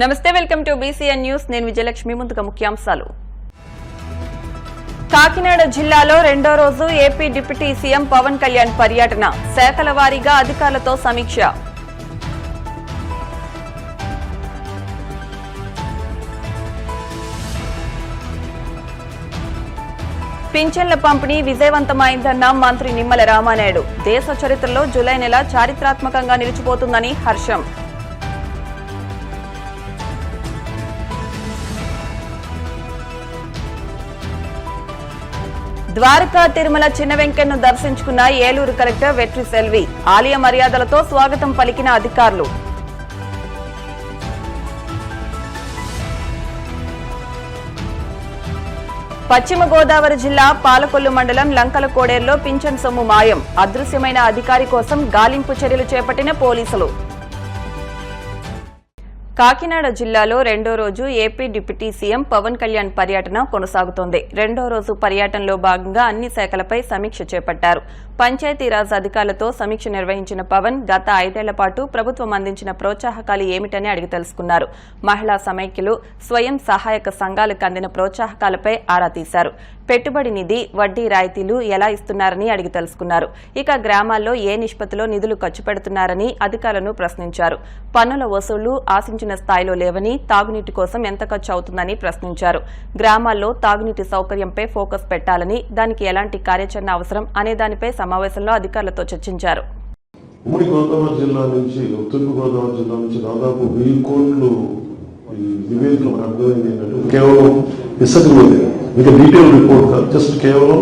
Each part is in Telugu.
నమస్తే, వెల్కమ్ టు బీసీఎన్ న్యూస్. నేను విజయలక్ష్మి. ముందుగా ముఖ్యాంశాలు. కాకినాడ జిల్లాలో రెండో రోజు AP deputy CM Pawan Kalyan పర్యటన. శాఖల వారీగా అధికారులతో సమీక్ష. పింఛన్ల పంపిణీ విజయవంతమైందన్న మంత్రి నిమ్మల రామానాయుడు. దేశ చరిత్రలో జూలై నెల చారిత్రాత్మకంగా నిలిచిపోతుందని హర్షం. ద్వారకా తిరుమల చిన్న వెంకన్నను దర్శించుకున్న ఏలూరు కలెక్టర్ వెట్రి సెల్వి. ఆలయ మర్యాదలతో స్వాగతం పలికిన అధికారులు. పశ్చిమ గోదావరి జిల్లా పాలకొల్లు మండలం లంకల కోడేరులో పింఛన్ సొమ్ము మాయం. అదృశ్యమైన అధికారి కోసం గాలింపు చర్యలు చేపట్టిన పోలీసులు. కాకినాడ జిల్లాలో రెండో రోజు AP deputy CM Pawan Kalyan పర్యటన కొనసాగుతోంది. రెండో రోజు పర్యటనలో భాగంగా అన్ని శాఖలపై సమీక్ష చేపట్టారు. పంచాయతీరాజ్ అధికారులతో సమీక్ష నిర్వహించిన పవన్ గత 5 ఏళ్ల పాటు ప్రభుత్వం అందించిన ప్రోత్సాహకాలు ఏమిటని అడిగి తెలుసుకున్నారు. మహిళా సమైక్యలు, స్వయం సహాయక సంఘాలకు అందిన ప్రోత్సాహకాలపై ఆరా తీశారు. పెట్టుబడి నిధి, వడ్డీ రాయితీలు ఎలా ఇస్తున్నారని అడిగి తెలుసుకున్నారు. ఇక గ్రామాల్లో ఏ నిష్పత్తిలో నిధులు ఖర్చు పెడుతున్నారని అధికారులను ప్రశ్నించారు. పన్నుల వసూళ్లు ఆశించిన స్థాయిలో లేవని, తాగునీటి కోసం ఎంత ఖర్చు అవుతుందని ప్రశ్నించారు. గ్రామాల్లో తాగునీటి సౌకర్యంపై ఫోకస్ పెట్టాలని, దానికి ఎలాంటి కార్యాచరణ అవసరం అనే దానిపై సమావేశంలో అధికారులతో చర్చించారు. ఉమ్మడి గోదావరి జిల్లా నుంచి, తూర్పు గోదావరి జిల్లా నుంచి దాదాపు 1000 కోట్లు నివేదికలు అర్థమైంది ఏంటంటే కేవలం ఇసుక మీద, ఇంకా డీటెయిల్ రిపోర్ట్ కాదు, జస్ట్ కేవలం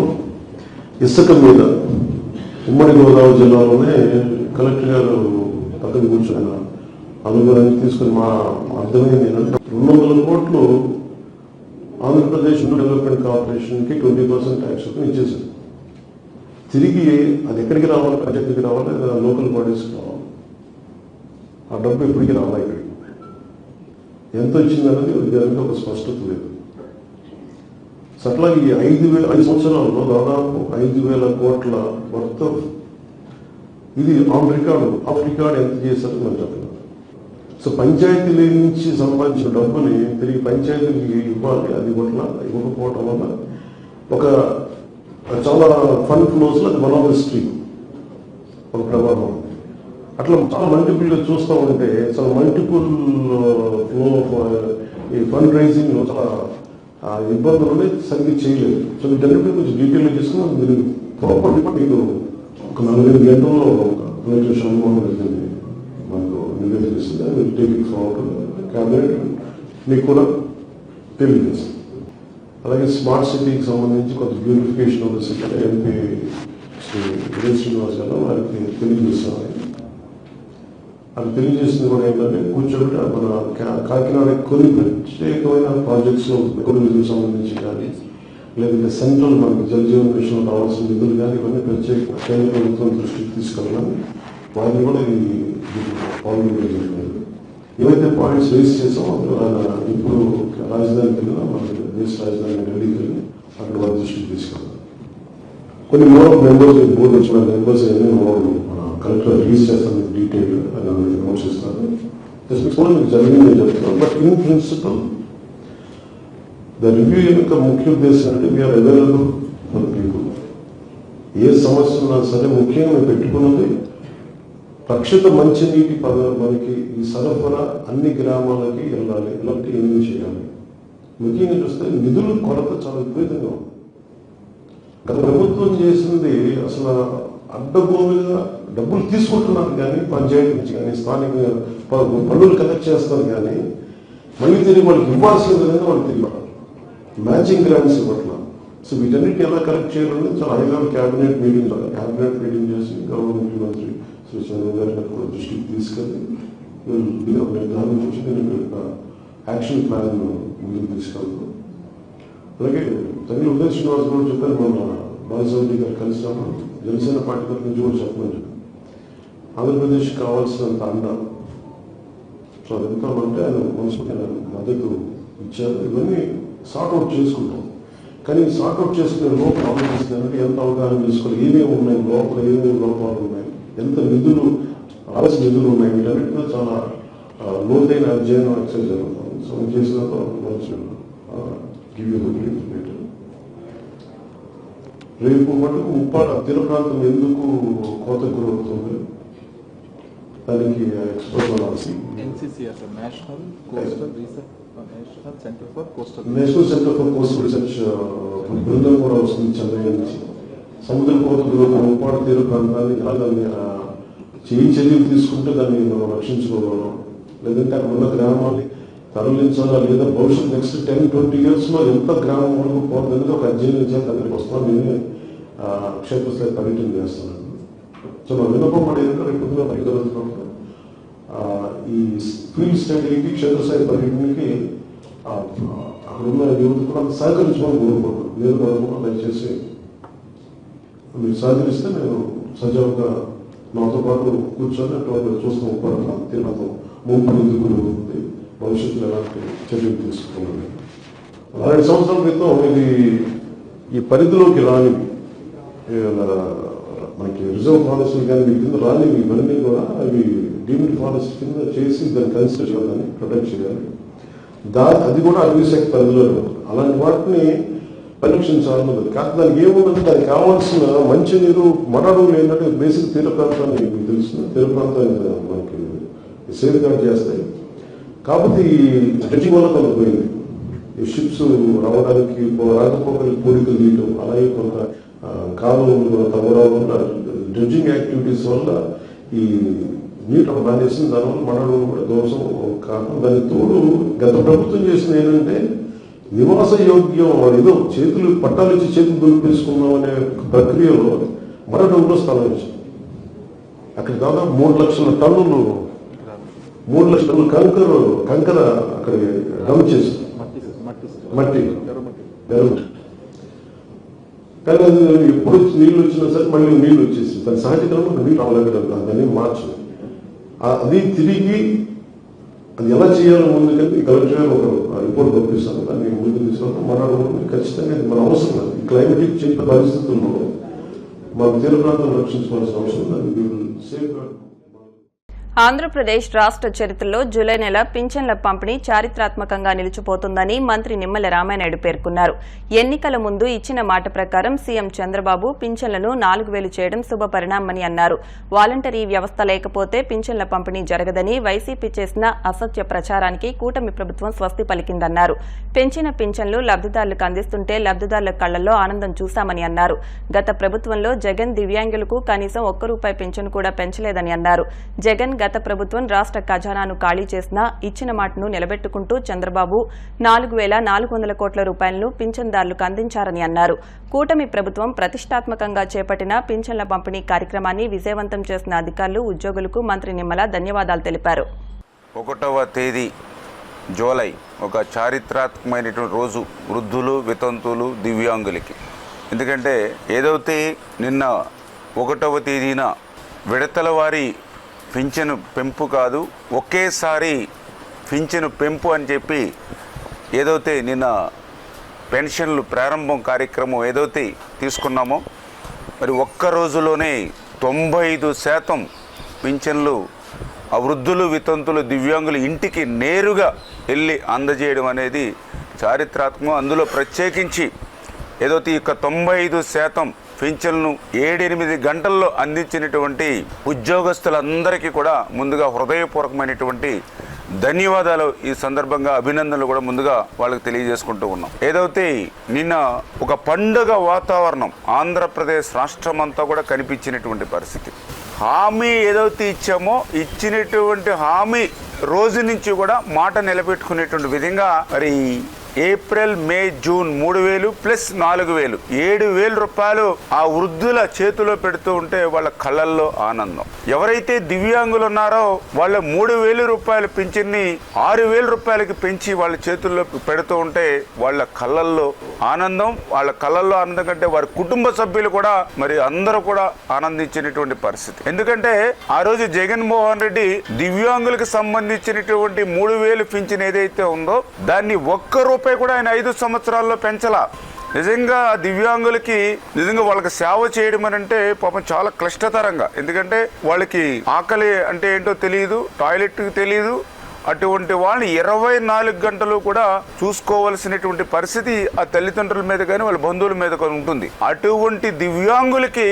ఇసుక మీద ఉమ్మడి గోదావరి జిల్లాలోనే కలెక్టర్ గారు పక్కన కూర్చొని అనుభవాన్ని తీసుకుని మా అర్థమైంది ఏంటంటే 200 కోట్లు ఆంధ్రప్రదేశ్ డెవలప్మెంట్ కార్పొరేషన్ కి 20% ట్యాక్స్ ఇచ్చేసారు. తిరిగి అది ఎక్కడికి రావాలి, పంచాయతీకి రావాలి, లోకల్ బాడీస్కి రావాలి. ఆ డబ్బు ఎప్పటికీ రావాలి. ఇక్కడికి ఎంత వచ్చిందన్నది దానికి ఒక స్పష్టత లేదు. అట్లా ఈ 5 సంవత్సరాల్లో దాదాపు 5,000 కోట్ల వర్త్ ఇది ఆన్ రికార్డు, ఆఫ్ రికార్డు ఎంత చేశారో మనం చెప్పలేదు. సో పంచాయతీల నుంచి సంపాదించిన డబ్బుని తిరిగి పంచాయతీలకి ఇవ్వాలి. అది ఇవ్వకపోవటం వల్ల ఒక చాలా ఫండ్ ఫ్లోస్ లో అది వన్ ఆఫ్ ద స్ట్రీమ్ ఒక ప్రభావం. అట్లా చాలా మల్టిపుల్ గా చూస్తూ ఉంటే చాలా మల్టిపుల్ ఫ్లో ఈ ఫండ్ రైజింగ్ లో చాలా ఇబ్బందులు సరిగ్గా చేయలేదు. సో వీటన్నిటిని కొంచెం డీటెయిల్ గా చేసుకుని మీరు ప్రాపర్ మీకు ఒక 4-5 గంటల్లో కలెక్టర్ అనుభవం జరిగింది మనకు నివేదిస్తుంది. మీరు టేక్ ఇట్ ఫార్వర్డ్ క్యాబినెట్ మీకు కూడా తెలియజేస్తుంది. అలాగే స్మార్ట్ సిటీకి సంబంధించి కొంత beautification of the city MP Shri Vijay Srinivas గారు వారికి తెలియజేస్తామని. అది తెలియజేసింది కూడా ఏంటంటే కూర్చోబెట్టి మన కాకినాడ కొన్ని ప్రత్యేకమైన ప్రాజెక్ట్స్ లో నిధులకు సంబంధించి కానీ, లేదంటే సెంట్రల్ మనకి జల్ జీవన్ మిషన్ రావాల్సిన నిధులు కానీ ఇవన్నీ ప్రత్యేక కేంద్ర ప్రభుత్వం దృష్టికి తీసుకెళ్ళాలని వారిని కూడా పాల్గొనడం జరిగింది. ఏవైతే పాయింట్స్ రేస్ చేసామో ఇప్పుడు రాజధానికి వెళ్ళినా మన దేశ రాజధాని ఢిల్లీకి వెళ్ళి అక్కడ వారి దృష్టికి తీసుకెళ్ళాలి. కొన్ని మోర్ మెంబర్స్ బోర్డు వచ్చిన మెంబర్స్ ఏదైనా మన కలెక్టర్ రిలీజ్ చేస్తాను డీటెయిల్ అనౌన్స్ చేస్తాను. మీకు జరిగిందని చెప్తాను. But in principle the review యొక్క ముఖ్య ఉద్దేశం అంటే వీఆర్ అవైలబుల్ ఫర్ పీపుల్. ఏ సమస్య ఉన్నా సరే ముఖ్యంగా మేము పెట్టుకున్నది రక్షిత మంచినీటి మనకి ఈ సరఫరా అన్ని గ్రామాలకి వెళ్ళాలి. ఇలాంటి ఏమేమి చేయాలి. ముఖ్యంగా చూస్తే నిధుల కొరత చాలా విపరీతంగా ఉంది. గత ప్రభుత్వం చేసింది అసలు అడ్డగోలుగా డబ్బులు తీసుకుంటున్నారు కానీ పంచాయతీ నుంచి కానీ స్థానిక పన్నులు కలెక్ట్ చేస్తారు కానీ మళ్ళీ తిరిగి వాళ్ళకి ఇవ్వాల్సిన విధంగా వాళ్ళు తిరిగి మ్యాచింగ్ గ్రాంట్స్ ఇవ్వట్లా. సో వీటన్నిటి ఎలా కలెక్ట్ చేయాలని చాలా హై లెవెల్ క్యాబినెట్ మీటింగ్ చేసి గవర్నమెంట్ మంత్రి శ్రీ చంద్రబాబు గారిని కూడా దృష్టికి తీసుకెళ్ళి దాని నుంచి నేను యాక్షన్ ప్లాన్ ముందుకు తీసుకెళ్తాను. అలాగే తగిన ఉదయ్ శ్రీనివాస్ కూడా చెప్పారు, మన బాలసౌరి గారు కలిసినప్పుడు జనసేన పార్టీ తరఫు నుంచి కూడా చెప్పమని చెప్పారు. ఆంధ్రప్రదేశ్ కావాల్సినంత అండ సో అది ఎందుకంటే ఆయన మనసుకి మద్దతు ఇచ్చారు. ఇవన్నీ సార్ట్అవుట్ చేసుకుంటాం. కానీ సార్ట్అవుట్ చేసుకునే లోపల ఆలోచిస్తుందంటే ఎంత అవగాహన చేసుకోవాలి, ఏమేమి ఉన్నాయి లోపల, ఏమేమి లోపాలు ఉన్నాయి, ఎంత నిధులు ఆలస్య నిధులు ఉన్నాయి, వీటన్నిటిలో చాలా లోతైన అధ్యయనం ఎక్సైజ్ జరుగుతుంది. సో చేసిన రేపు మటుకు ఉప్పాడ తీర ప్రాంతం ఎందుకు కోత గురవుతుంది దానికి ఎక్స్పర్ట్ అనాల్సి national centre for coastal research బృందం కూడా వస్తుంది చంద్రయాన్ నుంచి. సముద్ర కోత గురవుతున్న ఉప్పాడ తీర ప్రాంతాన్ని దాన్ని చర్యలు తీసుకుంటే దాన్ని మనం రక్షించుకోగలం, లేదంటే అక్కడ ఉన్న గ్రామాన్ని తరలించాలా, లేదా భవిష్యత్ నెక్స్ట్ 10-20 years లో ఎంత గ్రామం వరకు పోతుందని ఒక అధ్యయనం చేసి అక్కడికి వస్తాను. నేనే క్షేత్రస్థాయి పర్యటన చేస్తున్నాను. సో నా విన్నపం మాట ఏంటంటే రేపు పొద్దున పరిగెత్తున్నప్పుడు ఈ ఫీల్డ్ స్టడీకి క్షేత్రస్థాయి పర్యటనకి అక్కడ ఉన్న యువత కూడా సహకరించమని కోరుకుంటున్నాను. నేను కూడా దయచేసి మీరు సహకరిస్తే నేను సజావుగా నాతో పాటు కూర్చొని అటువంటి చూస్తాం. ఉపాధి తీవ్రతం ముంపు ఎందుకు ఉంది, భవిష్యత్తులో ఎలాంటి చర్యలు తీసుకున్నాను. 2 సంవత్సరాల క్రితం ఇది ఈ పరిధిలోకి రానివి మనకి రిజర్వ్ ఫారెస్ట్ కానీ వీటి కింద రానివి ఇవన్నీ కూడా అవి డీమ్డ్ ఫారెస్ట్ కింద చేసి దాన్ని కన్సిడర్ చేయాలని, ప్రొటెక్ట్ చేయాలి. అది కూడా అటవీ శాఖ పరిధిలో అలాంటి వాటిని పరీక్షించాలన్నది కాదు. దానికి ఏముందంటే దానికి కావాల్సిన మంచినీరు మరడుగులు ఏంటంటే బేసిక్ తీర ప్రాంతాన్ని మీకు తెలుస్తుంది. తీర ప్రాంతాన్ని మనకి సేఫ్ గార్డ్ చేస్తాయి. కాకపోతే ఈ డ్రెడ్జింగ్ వల్ల కొంత పోయింది. ఈ షిప్స్ రావడానికి రాకపోకలకి పూడికలు తీయటం, అలాగే కొంత కాలువలు తవ్వరాలు వల్ల డ్రెడ్జింగ్ యాక్టివిటీస్ వల్ల ఈ నీరు మానేసింది. దానివల్ల మరడుగులు కూడా దోషం కారణం. దానికి తోడు గత ప్రభుత్వం చేసింది ఏంటంటే నివాస యోగ్యం ఏదో చేతులు పట్టాలు ఇచ్చి చేతులు దులిపేసుకున్నాం అనే ప్రక్రియలో మరొక స్థలం ఇచ్చింది. అక్కడ దాదాపు 3 లక్షల టన్నులు కంకర అక్కడ డంప్ చేసి మట్టి కానీ అది ఎప్పుడు నీళ్ళు వచ్చినా సరే మళ్ళీ నీళ్ళు వచ్చేసి దాని సహజీకరణ నీళ్ళు రావలేదు. దాన్ని మార్చి అది తిరిగి అది ఎలా చేయాలో ముందుకెళ్ళి కలెక్టర్ ఒక రిపోర్ట్ పంపిస్తాను. దాన్ని ముందుకు తీసుకున్నప్పుడు మన ఖచ్చితంగా మన అవసరం అది. క్లైమేటిక్ చేంజ్ పరిస్థితుల్లో మన తీర ప్రాంతాలను రక్షించుకోవాల్సిన అవసరం దాన్ని సేఫ్. ఆంధ్రప్రదేశ్ రాష్ట్ర చరిత్రలో జూలై నెల పింఛన్ల పంపిణీ చారిత్రాత్మకంగా నిలిచిపోతుందని మంత్రి నిమ్మల రామానాయుడు పేర్కొన్నారు. ఎన్నికల ముందు ఇచ్చిన మాట ప్రకారం సీఎం చంద్రబాబు పింఛన్లను 4,000 చేయడం శుభపరిణామని అన్నారు. వాలంటరీ వ్యవస్థ లేకపోతే పింఛన్ల పంపిణీ జరగదని, వైసీపీ చేసిన అసత్య ప్రచారానికి కూటమి ప్రభుత్వం స్వస్తి పలికిందన్నారు. పెంచిన పింఛన్లు లబ్దిదారులకు అందిస్తుంటే లబ్దిదారుల కళ్లలో ఆనందం చూశామని అన్నారు. గత ప్రభుత్వంలో జగన్ దివ్యాంగులకు కనీసం ₹1 పింఛను కూడా పెంచలేదని అన్నారు. జగన్ గత ప్రభుత్వం రాష్ట్ర ఖజానాను ఖాళీ చేసినా ఇచ్చిన మాటను నిలబెట్టుకుంటూ చంద్రబాబు 4,400 కోట్ల రూపాయలను పింఛన్దారులకు అందించారని అన్నారు. కూటమి ప్రభుత్వం ప్రతిష్టాత్మకంగా చేపట్టిన పింఛన్ల పంపిణీ కార్యక్రమాన్ని విజయవంతం చేసిన అధికారులు, ఉద్యోగులకు మంత్రి నిమ్మల ధన్యవాదాలు తెలిపారు. 1వ తేదీ జూలై ఒక చారిత్రాత్మకమైనటువంటి రోజు వృద్ధులు, వితంతువులు, దివ్యాంగులకి. ఎందుకంటే ఏదైతే నిన్న 1వ తేదీన విడతల వారి పింఛను పెంపు కాదు, ఒకేసారి పింఛను పెంపు అని చెప్పి ఏదైతే నిన్న పెన్షన్లు ప్రారంభం కార్యక్రమం ఏదైతే తీసుకున్నామో మరి ఒక్క రోజులోనే 95% పింఛన్లు ఆ వృద్ధులు, వితంతులు, దివ్యాంగులు ఇంటికి నేరుగా వెళ్ళి అందజేయడం అనేది చారిత్రాత్మకం. అందులో ప్రత్యేకించి ఏదైతే ఇక 95% పింఛన్లను 7-8 గంటల్లో అందించినటువంటి ఉద్యోగస్తులందరికీ కూడా ముందుగా హృదయపూర్వకమైనటువంటి ధన్యవాదాలు, ఈ సందర్భంగా అభినందనలు కూడా ముందుగా వాళ్ళకి తెలియజేసుకుంటూ ఉన్నాం. ఏదైతే నిన్న ఒక పండుగ వాతావరణం ఆంధ్రప్రదేశ్ రాష్ట్రం అంతా కూడా కనిపించినటువంటి పరిస్థితి. హామీ ఏదైతే ఇచ్చామో ఇచ్చినటువంటి హామీ రోజు నుంచి కూడా మాట నిలబెట్టుకునేటువంటి విధంగా మరి ఏప్రిల్, మే, జూన్ 3,000 ప్లస్ 4,000 7,000 రూపాయలు ఆ వృద్ధుల చేతిలో పెడుతూ ఉంటే వాళ్ళ కళ్ళల్లో ఆనందం. ఎవరైతే దివ్యాంగులు ఉన్నారో వాళ్ళ 3,000 రూపాయల పింఛన్ని 6,000 రూపాయలకి పెంచి వాళ్ళ చేతుల్లో పెడుతూ ఉంటే వాళ్ళ కళ్ళల్లో ఆనందం. వాళ్ళ కళ్ళల్లో ఆనందం కంటే వారి కుటుంబ సభ్యులు కూడా మరి అందరూ కూడా ఆనందించినటువంటి పరిస్థితి. ఎందుకంటే ఆ రోజు జగన్మోహన్ రెడ్డి దివ్యాంగులకు సంబంధించినటువంటి 3,000 పింఛన్ ఏదైతే ఉందో దాన్ని ₹1 కూడా ఆయన 5 సంవత్సరాల్లో పెంచలా. నిజంగా దివ్యాంగులకి నిజంగా వాళ్ళకి సేవ చేయడం అని అంటే పాపం చాలా క్లిష్టతరంగా. ఎందుకంటే వాళ్ళకి ఆకలి అంటే ఏంటో తెలియదు, టాయిలెట్ తెలియదు, అటువంటి వాళ్ళని 24 గంటలు కూడా చూసుకోవలసినటువంటి పరిస్థితి ఆ తల్లిదండ్రుల మీద కానీ వాళ్ళ బంధువుల మీద కానీ ఉంటుంది. అటువంటి దివ్యాంగులకి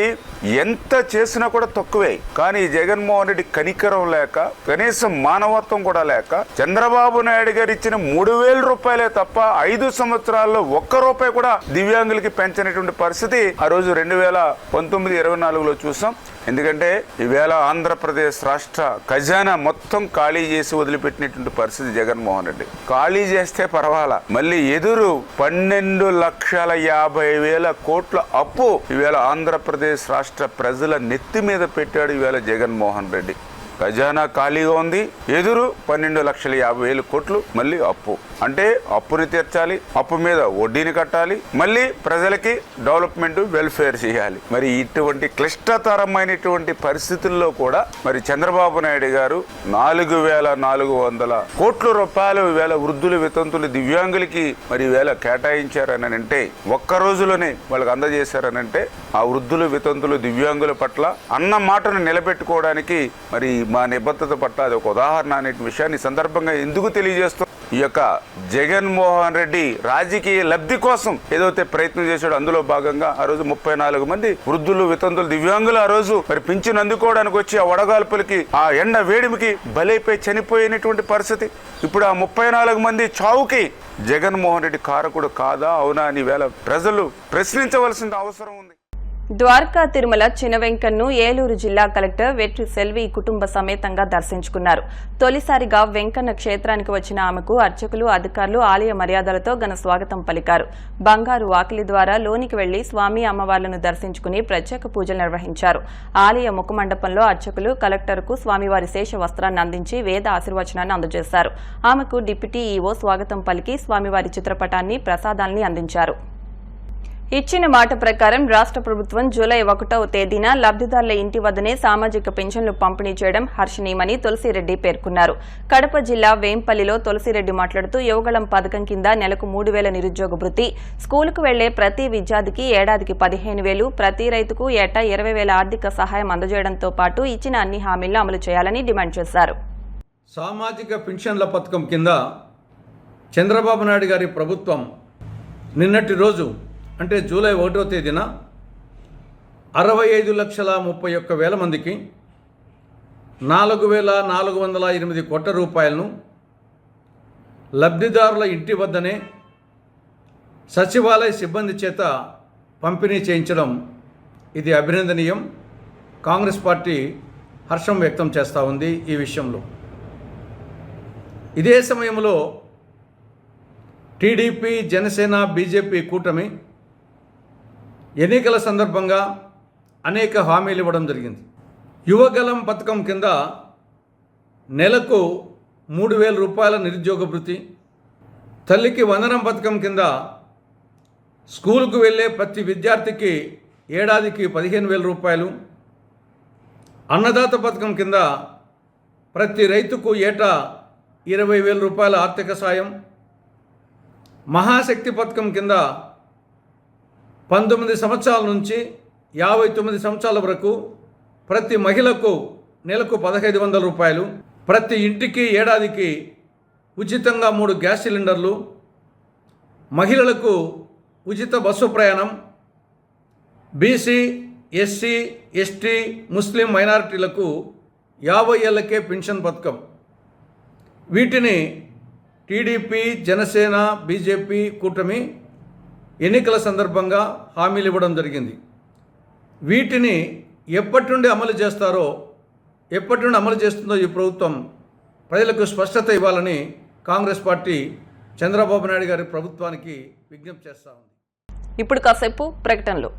ఎంత చేసినా కూడా తక్కువే. కానీ జగన్మోహన్ రెడ్డి కనికరం లేక, కనీసం మానవత్వం కూడా లేక, చంద్రబాబు నాయుడు గారు ఇచ్చిన 3,000 రూపాయలే తప్ప 5 సంవత్సరాల్లో 1 రూపాయి కూడా దివ్యాంగులకి పెంచినటువంటి పరిస్థితి ఆ రోజు 2019-24లో చూసాం. ఎందుకంటే ఈవేళ ఆంధ్రప్రదేశ్ రాష్ట్ర ఖజానా మొత్తం ఖాళీ చేసి వదిలిపెట్టినటువంటి పరిస్థితి జగన్మోహన్ రెడ్డి. ఖాళీ చేస్తే పర్వాలా, మళ్ళీ ఎదురు 12,50,000 కోట్ల అప్పు ఈవేళ ఆంధ్రప్రదేశ్ రాష్ట్ర ప్రజల నెత్తి మీద పెట్టాడు ఈవేళ జగన్మోహన్ రెడ్డి. ఖజానా ఖాళీగా ఉంది, ఎదురు 12,50,000 కోట్లు మళ్ళీ అప్పు. అంటే అప్పుని తీర్చాలి, అప్పు మీద వడ్డీని కట్టాలి, మళ్ళీ ప్రజలకి డెవలప్మెంట్ వెల్ఫేర్ చేయాలి. మరి ఇటువంటి క్లిష్టతరమైనటువంటి పరిస్థితుల్లో కూడా మరి చంద్రబాబు నాయుడు గారు 4,400 కోట్ల రూపాయలు ఈవేళ వృద్ధులు, వితంతులు, దివ్యాంగులకి మరి ఈవేళ కేటాయించారని అంటే, ఒక్క రోజులోనే వాళ్ళకి అందజేశారనంటే ఆ వృద్ధులు, వితంతులు, దివ్యాంగుల పట్ల అన్న మాటను నిలబెట్టుకోవడానికి మరి మా నిబద్ధత పట్ల అది ఒక ఉదాహరణ అనే విషయాన్ని సందర్భంగా ఎందుకు తెలియజేస్తూ, ఈ యొక్క జగన్మోహన్ రెడ్డి రాజకీయ లబ్ధి కోసం ఏదైతే ప్రయత్నం చేశాడో అందులో భాగంగా ఆ రోజు 34 మంది వృద్ధులు, వితంతులు, దివ్యాంగులు ఆ రోజు మరి పింఛను అందుకోవడానికి వచ్చి ఆ వడగాల్పులకి, ఆ ఎండ వేడిమికి బలైపోయి చనిపోయినటువంటి పరిస్థితి. ఇప్పుడు ఆ 34 మంది చావుకి జగన్మోహన్ రెడ్డి కారకుడు కాదా, అవునా అని వేళ ప్రజలు ప్రశ్నించవలసిన అవసరం ఉంది. ద్వారకా తిరుమల చిన్న వెంకన్ను ఏలూరు జిల్లా కలెక్టర్ వెట్రి సెల్వి కుటుంబ సమేతంగా దర్శించుకున్నారు. తొలిసారిగా వెంకన్న క్షేత్రానికి వచ్చిన ఆమెకు అర్చకులు, అధికారులు ఆలయ మర్యాదలతో ఘన స్వాగతం పలికారు. బంగారు వాకిలి ద్వారా లోనికి వెళ్లి స్వామి, అమ్మవార్లను దర్శించుకుని ప్రత్యేక పూజలు నిర్వహించారు. ఆలయ ముఖమండపంలో అర్చకులు కలెక్టర్కు స్వామివారి శేష వస్త్రాన్ని అందించి వేద ఆశీర్వచనాన్ని అందజేశారు. ఆమెకు డిప్యూటీ ఈవో స్వాగతం పలికి స్వామివారి చిత్రపటాన్ని, ప్రసాదాల్ని అందించారు. ఇచ్చిన మాట ప్రకారం రాష్ట్ర ప్రభుత్వం జూలై 1వ తేదీన లబ్దిదారుల ఇంటి వద్దనే సామాజిక పింఛన్లు పంపిణీ చేయడం హర్షణీయమని తులసిరెడ్డి పేర్కొన్నారు. కడప జిల్లా వేంపల్లిలో తులసిరెడ్డి మాట్లాడుతూ యువగళం పథకం కింద నెలకు 3,000 నిరుద్యోగ భృతి, స్కూలుకు వెళ్లే ప్రతి విద్యార్థికి ఏడాదికి 15,000, ప్రతి రైతుకు ఏటా 20,000 ఆర్థిక సహాయం అందజేయడంతో పాటు ఇచ్చిన అన్ని హామీలను అమలు చేయాలని డిమాండ్ చేశారు. సామాజిక పింఛన్ల పథకం కింద చంద్రబాబు నాయుడు గారి ప్రభుత్వం నిన్నటి రోజు అంటే జూలై 1వ తేదీన 65,31,000 మందికి 4,408 కోట్ల రూపాయలను లబ్ధిదారుల ఇంటి వద్దనే సచివాలయ సిబ్బంది చేత పంపిణీ చేయించడం ఇది అభినందనీయం. కాంగ్రెస్ పార్టీ హర్షం వ్యక్తం చేస్తూ ఉంది ఈ విషయంలో. ఇదే సమయంలో టీడీపీ, జనసేన, బీజేపీ కూటమి ఎన్నికల సందర్భంగా అనేక హామీలు ఇవ్వడం జరిగింది. యువగలం పథకం కింద నెలకు 3,000 రూపాయల నిరుద్యోగ భృతి, తల్లికి వందనం పథకం కింద స్కూలుకు వెళ్ళే ప్రతి విద్యార్థికి ఏడాదికి 15,000 రూపాయలు, అన్నదాత పథకం కింద ప్రతి రైతుకు ఏటా 20,000 రూపాయల ఆర్థిక సాయం, మహాశక్తి పథకం కింద 19 సంవత్సరాల నుంచి 59 సంవత్సరాల వరకు ప్రతి మహిళకు నెలకు 1,500 రూపాయలు, ప్రతి ఇంటికి ఏడాదికి ఉచితంగా 3 గ్యాస్ సిలిండర్లు, మహిళలకు ఉచిత బస్సు ప్రయాణం, బీసీ, ఎస్సీ, ఎస్టీ, ముస్లిం మైనారిటీలకు 50 ఏళ్లకే పెన్షన్ పథకం. వీటిని టీడీపీ, జనసేన, బీజేపీ కూటమి ఎన్నికల సందర్భంగా హామీలు ఇవ్వడం జరిగింది. వీటిని ఎప్పటి నుండి అమలు చేస్తారో, ఎప్పటి నుండి అమలు చేస్తుందో ఈ ప్రభుత్వం ప్రజలకు స్పష్టత ఇవ్వాలని కాంగ్రెస్ పార్టీ చంద్రబాబు నాయుడు గారి ప్రభుత్వానికి విజ్ఞప్తి చేస్తూ ఉంది. ఇప్పుడు కాసేపు ప్రకటనలు.